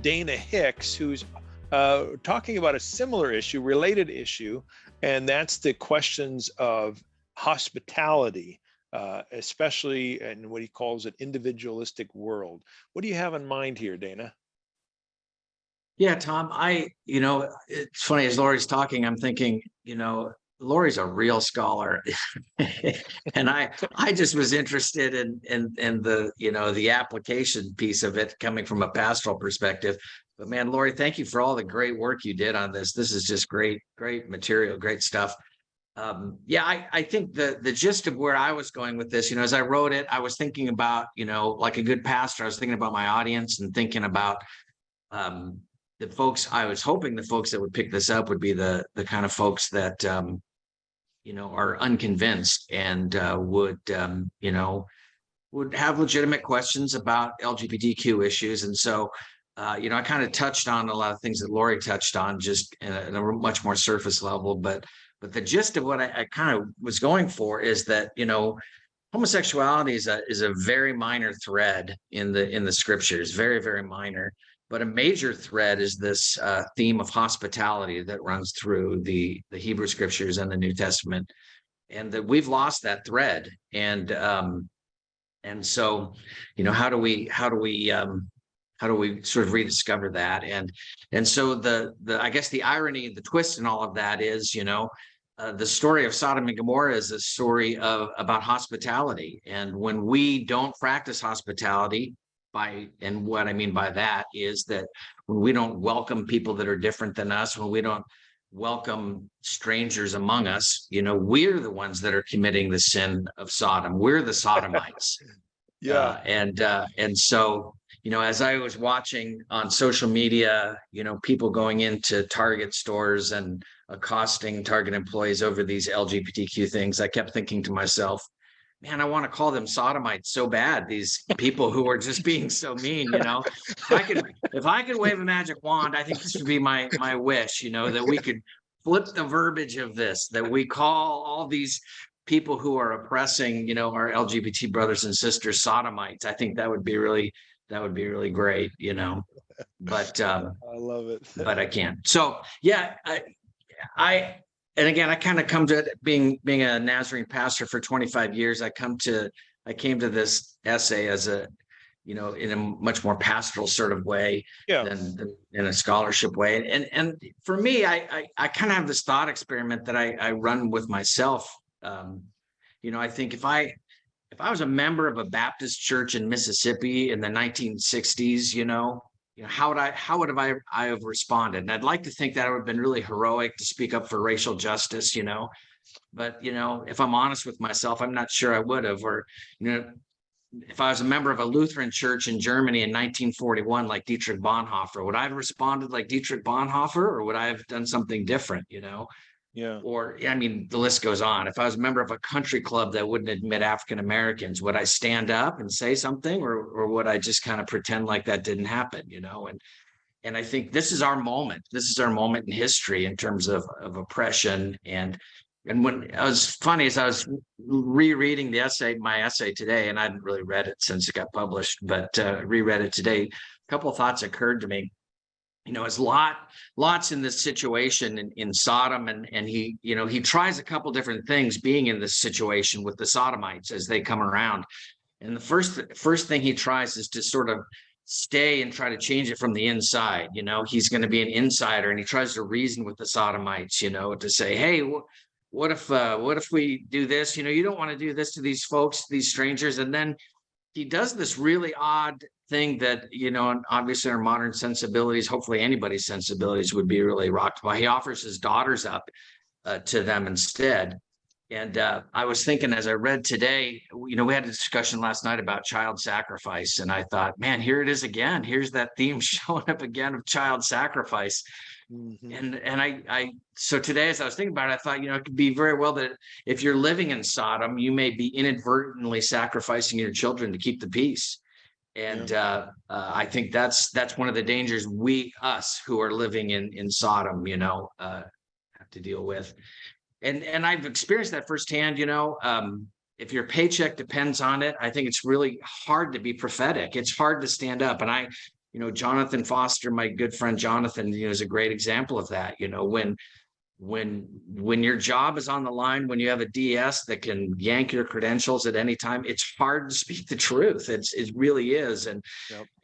Dana Hicks, who's talking about a similar issue, related issue, and that's the questions of hospitality, especially in what he calls an individualistic world. What do you have in mind here, Dana? Yeah, Tom, it's funny, as Laurie's talking, I'm thinking, Laurie's a real scholar. And I just was interested in the application piece of it coming from a pastoral perspective. But man, Laurie, thank you for all the great work you did on this. This is just great material, great stuff. I think the gist of where I was going with this, as I wrote it, I was thinking about, like a good pastor, I was thinking about my audience and thinking about the folks. I was hoping the folks that would pick this up would be the kind of folks that are unconvinced and would have legitimate questions about LGBTQ issues. And so I kind of touched on a lot of things that Laurie touched on, just in a much more surface level. But the gist of what I kind of was going for is that homosexuality is a very minor thread in the scriptures, very, very minor. But a major thread is this theme of hospitality that runs through the Hebrew scriptures and the New Testament, and that we've lost that thread. And so, how do we sort of rediscover that? And so the I guess the irony, the twist in all of that is, the story of Sodom and Gomorrah is a story about hospitality. And when we don't practice hospitality, and what I mean by that is that when we don't welcome people that are different than us, when we don't welcome strangers among us, we're the ones that are committing the sin of Sodom. We're the Sodomites. Yeah. And so, as I was watching on social media, people going into Target stores and accosting Target employees over these LGBTQ things, I kept thinking to myself, man, I want to call them Sodomites so bad. These people who are just being so mean, If I could wave a magic wand, I think this would be my wish, that we could flip the verbiage of this, that we call all these people who are oppressing, our LGBT brothers and sisters Sodomites. I think that would be really great, But I love it. But I can't. So yeah, and again, I kind of come to it being a Nazarene pastor for 25 years. I came to this essay as in a much more pastoral sort of way than in a scholarship way. And for me, I kind of have this thought experiment that I run with myself. I think if I was a member of a Baptist church in Mississippi in the 1960s, how would I have responded? And I'd like to think that I would have been really heroic to speak up for racial justice, but if I'm honest with myself, I'm not sure I would have. Or if I was a member of a Lutheran church in Germany in 1941, like Dietrich Bonhoeffer, would I have responded like Dietrich Bonhoeffer, or would I have done something different? Yeah. Or, the list goes on. If I was a member of a country club that wouldn't admit African Americans, would I stand up and say something, or would I just kind of pretend like that didn't happen, And I think this is our moment. This is our moment in history in terms of oppression. And when it was funny, as I was rereading my essay today, and I hadn't really read it since it got published, but reread it today, a couple of thoughts occurred to me. As Lot's in this situation in Sodom, and he tries a couple different things being in this situation with the Sodomites as they come around. And the first thing he tries is to sort of stay and try to change it from the inside. He's going to be an insider, and he tries to reason with the Sodomites, to say, hey, what if we do this? You don't want to do this to these folks, these strangers. And then he does this really odd thing that, obviously our modern sensibilities, hopefully anybody's sensibilities would be really rocked by. He offers his daughters up to them instead. And I was thinking, as I read today, we had a discussion last night about child sacrifice. And I thought, man, here it is again. Here's that theme showing up again of child sacrifice. Mm-hmm. And so today, as I was thinking about it, I thought, it could be very well that if you're living in Sodom, you may be inadvertently sacrificing your children to keep the peace. And I think that's one of the dangers us who are living in Sodom, have to deal with. And I've experienced that firsthand. If your paycheck depends on it, I think it's really hard to be prophetic. It's hard to stand up. And Jonathan Foster, my good friend Jonathan, is a great example of that. When your job is on the line, when you have a DS that can yank your credentials at any time, it's hard to speak the truth. It really is. And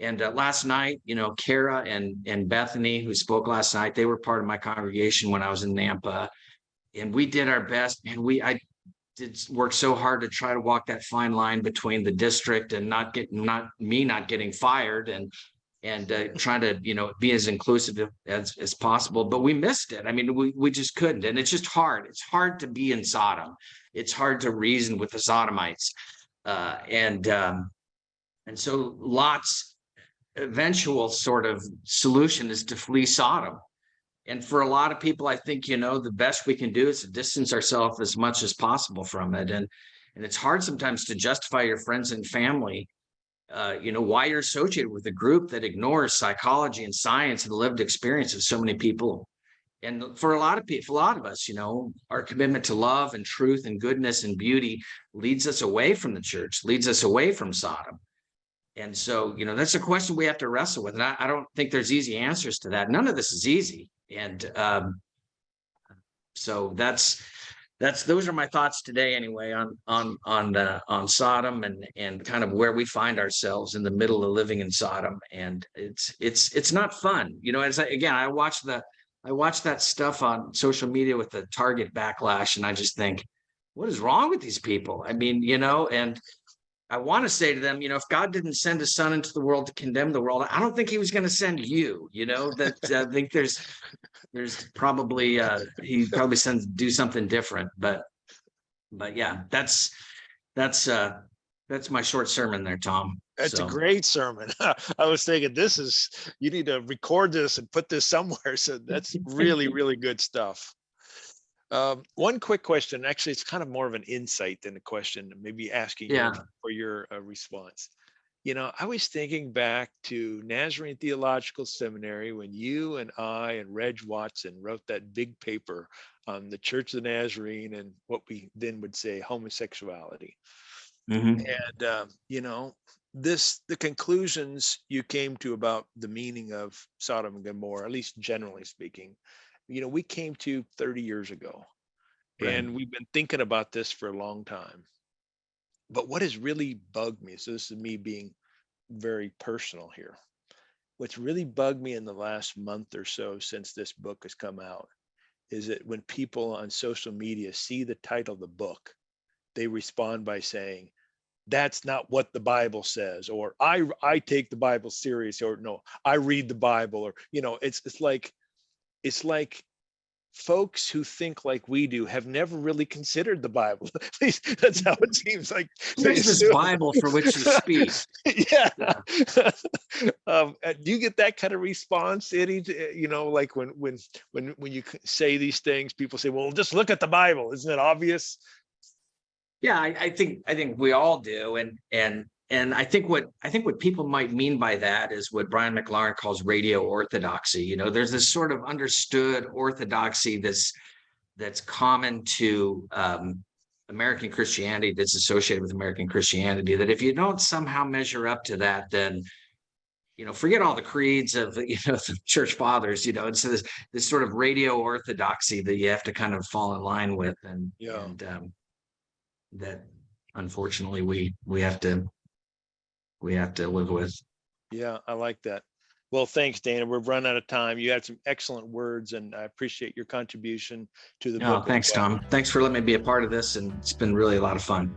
Yep. last night, Kara and Bethany, who spoke last night, they were part of my congregation when I was in Nampa, and we did our best. And I did work so hard to try to walk that fine line between the district and not getting fired, and trying to be as inclusive as possible, but we missed it. I mean, we just couldn't, and it's just hard. It's hard to be in Sodom. It's hard to reason with the Sodomites, and so Lot's eventual sort of solution is to flee Sodom. And for a lot of people, I think the best we can do is to distance ourselves as much as possible from it, and it's hard sometimes to justify your friends and family why you're associated with a group that ignores psychology and science and the lived experience of so many people. And for a lot of people, a lot of us, our commitment to love and truth and goodness and beauty leads us away from the church, leads us away from Sodom. And so, that's a question we have to wrestle with. And I don't think there's easy answers to that. None of this is easy. And so those are my thoughts today anyway on Sodom and kind of where we find ourselves in the middle of living in Sodom. And it's not fun. I watch that stuff on social media with the Target backlash, and I just think, what is wrong with these people? I mean, and I want to say to them, if God didn't send his son into the world to condemn the world, I don't think he was going to send you, that I think there's probably he probably sends do something different, but yeah, that's my short sermon there, Tom. That's a great sermon. I was thinking you need to record this and put this somewhere. So that's really, really good stuff. One quick question, actually, it's kind of more of an insight than a question, maybe asking you for your response. I was thinking back to Nazarene Theological Seminary when you and I and Reg Watson wrote that big paper on the Church of the Nazarene and what we then would say homosexuality. Mm-hmm. And, the conclusions you came to about the meaning of Sodom and Gomorrah, at least generally speaking, we came to 30 years ago, right. And we've been thinking about this for a long time. But what has really bugged me, so this is me being very personal here, what's really bugged me in the last month or so since this book has come out is that when people on social media see the title of the book, they respond by saying, that's not what the Bible says, or I take the Bible serious, or no, I read the Bible, or it's like folks who think like we do have never really considered the Bible. At least that's how it seems like. There's this Bible for which you speak. Yeah. Do you get that kind of response, Eddie? Like when you say these things, people say, well, just look at the Bible. Isn't it obvious? Yeah, I think we all do. And I think what people might mean by that is what Brian McLaren calls radio orthodoxy. There's this sort of understood orthodoxy that's common to American Christianity, that's associated with American Christianity, that if you don't somehow measure up to that, then forget all the creeds of the church fathers. It's this sort of radio orthodoxy that you have to kind of fall in line with, and that unfortunately we have to live with. Yeah, I like that. Well, thanks, Dana. We've run out of time. You had some excellent words, and I appreciate your contribution to the book. Thanks, Tom. Thanks for letting me be a part of this, and it's been really a lot of fun.